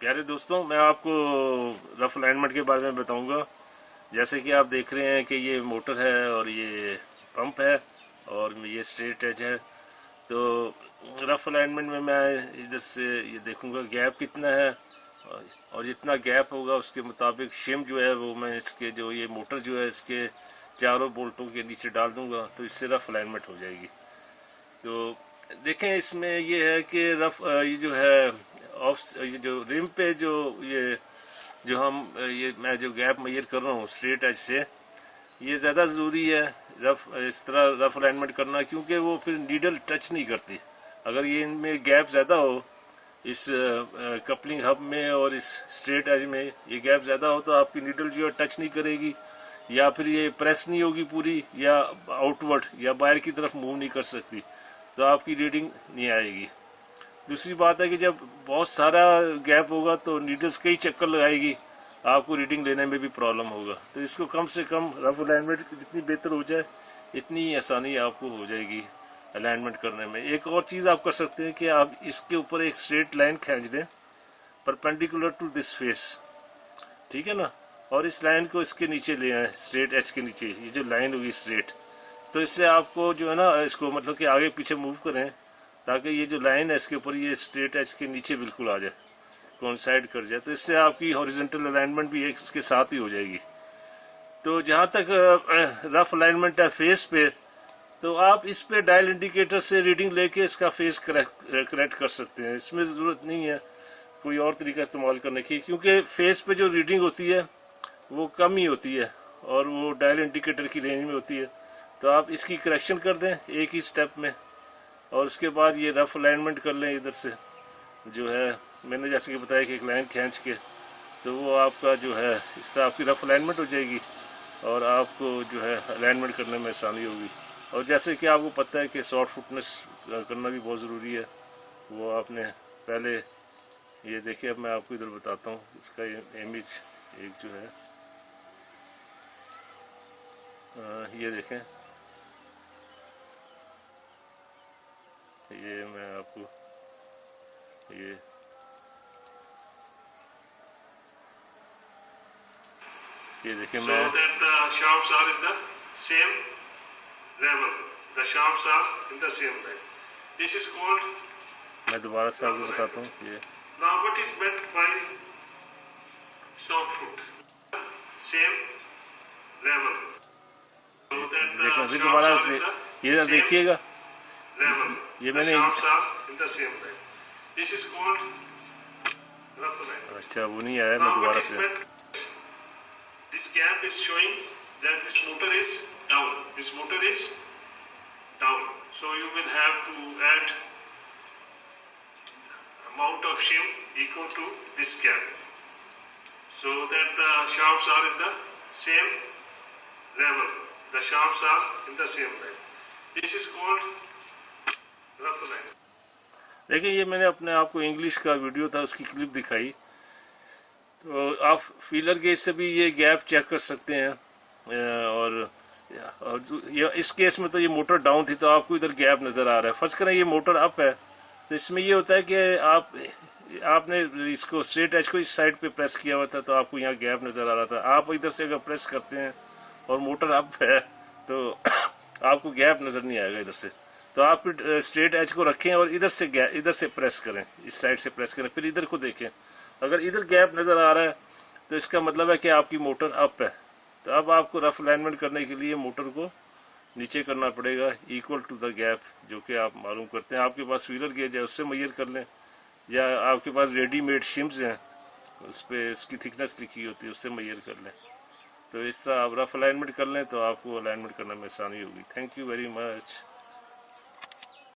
प्यारे दोस्तों, मैं आपको रफ अलाइनमेंट के बारे में बताऊंगा। जैसे कि आप देख रहे हैं कि ये मोटर है और ये पंप है और ये स्ट्रेट एज है। तो रफ अलाइनमेंट में मैं इधर से ये देखूंगा गैप कितना है और जितना गैप होगा उसके मुताबिक शिम जो है वो मैं इसके जो ये मोटर जो है इसके चारों बोल्टों के नीचे डाल दूंगा, तो इससे रफ अलाइनमेंट हो जाएगी। तो देखें, इसमें ये है कि रफ ये जो है ऑफ ये जो रिम पे जो हम ये मैं जो गैप मेजर कर रहा हूँ स्ट्रेट एज से, ये ज़्यादा ज़रूरी है रफ इस तरह रफ अलाइनमेंट करना, क्योंकि वो फिर नीडल टच नहीं करती। अगर ये इनमें गैप ज़्यादा हो, इस कपलिंग हब में और इस स्ट्रेट एज में ये गैप ज़्यादा हो, तो आपकी नीडल जो है टच नहीं करेगी, या फिर ये प्रेस नहीं होगी पूरी, या आउटवर्ड या बाहर की तरफ मूव नहीं कर सकती, तो आपकी रीडिंग नहीं आएगी। दूसरी बात है कि जब बहुत सारा गैप होगा तो नीडल्स कई चक्कर लगाएगी, आपको रीडिंग लेने में भी प्रॉब्लम होगा। तो इसको कम से कम रफ अलाइनमेंट जितनी बेहतर हो जाए इतनी आसानी आपको हो जाएगी अलाइनमेंट करने में। एक और चीज़ आप कर सकते हैं कि आप इसके ऊपर एक स्ट्रेट लाइन खींच दें परपेंडिकुलर टू दिस फेस, ठीक है ना, और इस लाइन को इसके नीचे ले आए, स्ट्रेट एच के नीचे, ये जो लाइन होगी स्ट्रेट। तो इससे आपको जो है ना, इसको मतलब कि आगे पीछे मूव करें ताकि ये जो लाइन है इसके ऊपर ये स्ट्रेट एच के नीचे बिल्कुल आ जाए, कोइंसाइड कर जाए। तो इससे आपकी हॉरिजॉन्टल अलाइनमेंट भी एक इसके साथ ही हो जाएगी। तो जहाँ तक रफ अलाइनमेंट है फेस पे, तो आप इस पे डायल इंडिकेटर से रीडिंग लेके इसका फेस करेक्ट कर सकते हैं। इसमें ज़रूरत नहीं है कोई और तरीका इस्तेमाल करने की, क्योंकि फेस पे जो रीडिंग होती है वो कम ही होती है और वो डायल इंडिकेटर की रेंज में होती है। तो आप इसकी करेक्शन कर दें एक ही स्टेप में, और उसके बाद ये रफ अलाइनमेंट कर लें। इधर से जो है मैंने जैसे कि बताया कि एक लाइन खींच के, तो वो आपका जो है इस तरह आपकी रफ अलाइनमेंट हो जाएगी और आपको जो है अलाइनमेंट करने में आसानी होगी। और जैसे कि आपको पता है कि शॉर्ट फुटनेस करना भी बहुत ज़रूरी है, वो आपने पहले ये देखिए। अब मैं आपको इधर बताता हूँ इसका इमेज एक जो है ये देखें, ये मैं आपको ये देखिए मैं so that the shafts are in the same level, the shafts are in the same line. This is called, मैं दोबारा से आपको बताता हूँ ये। now what is meant by soft foot? Same level, so that the shafts are in the ये देखिएगा level, ये the मैंने shafts are in the same line. This is called rough line. अच्छा वो नहीं आया, मैं Now what दोबारा is से meant? This gap is showing that this motor is down. This motor is down. So you will have to add amount of shim equal to this gap, so that the shafts are in the same level. The shafts are in the same line. This is called rough line. देखिए, ये मैंने अपने आपको English का video था उसकी clip दिखाई। तो आप फीलर गेज से भी ये गैप चेक कर सकते हैं। और इस केस में तो ये मोटर डाउन थी तो आपको इधर गैप नज़र आ रहा है। फर्ज करें ये मोटर अप है, तो इसमें ये होता है कि आपने इसको स्ट्रेट एज को इस साइड पे प्रेस किया हुआ था तो आपको यहाँ गैप नज़र आ रहा था। आप इधर से अगर प्रेस करते हैं और मोटर अप है तो आपको गैप नज़र नहीं आएगा इधर से। तो आप स्ट्रेट एज को रखें और इधर से प्रेस करें, इस साइड से प्रेस करें, फिर इधर को देखें। अगर इधर गैप नज़र आ रहा है तो इसका मतलब है कि आपकी मोटर अप है। तो अब आपको रफ अलाइनमेंट करने के लिए मोटर को नीचे करना पड़ेगा इक्वल टू द गैप, जो कि आप मालूम करते हैं। आपके पास फीलर गेज है उससे मेजर कर लें, या आपके पास रेडीमेड शिम्स हैं उस पर इसकी थिकनेस लिखी होती है उससे मेजर कर लें। तो इस तरह आप रफ अलाइनमेंट कर लें तो आपको अलाइनमेंट करने में आसानी होगी। Thank you very much.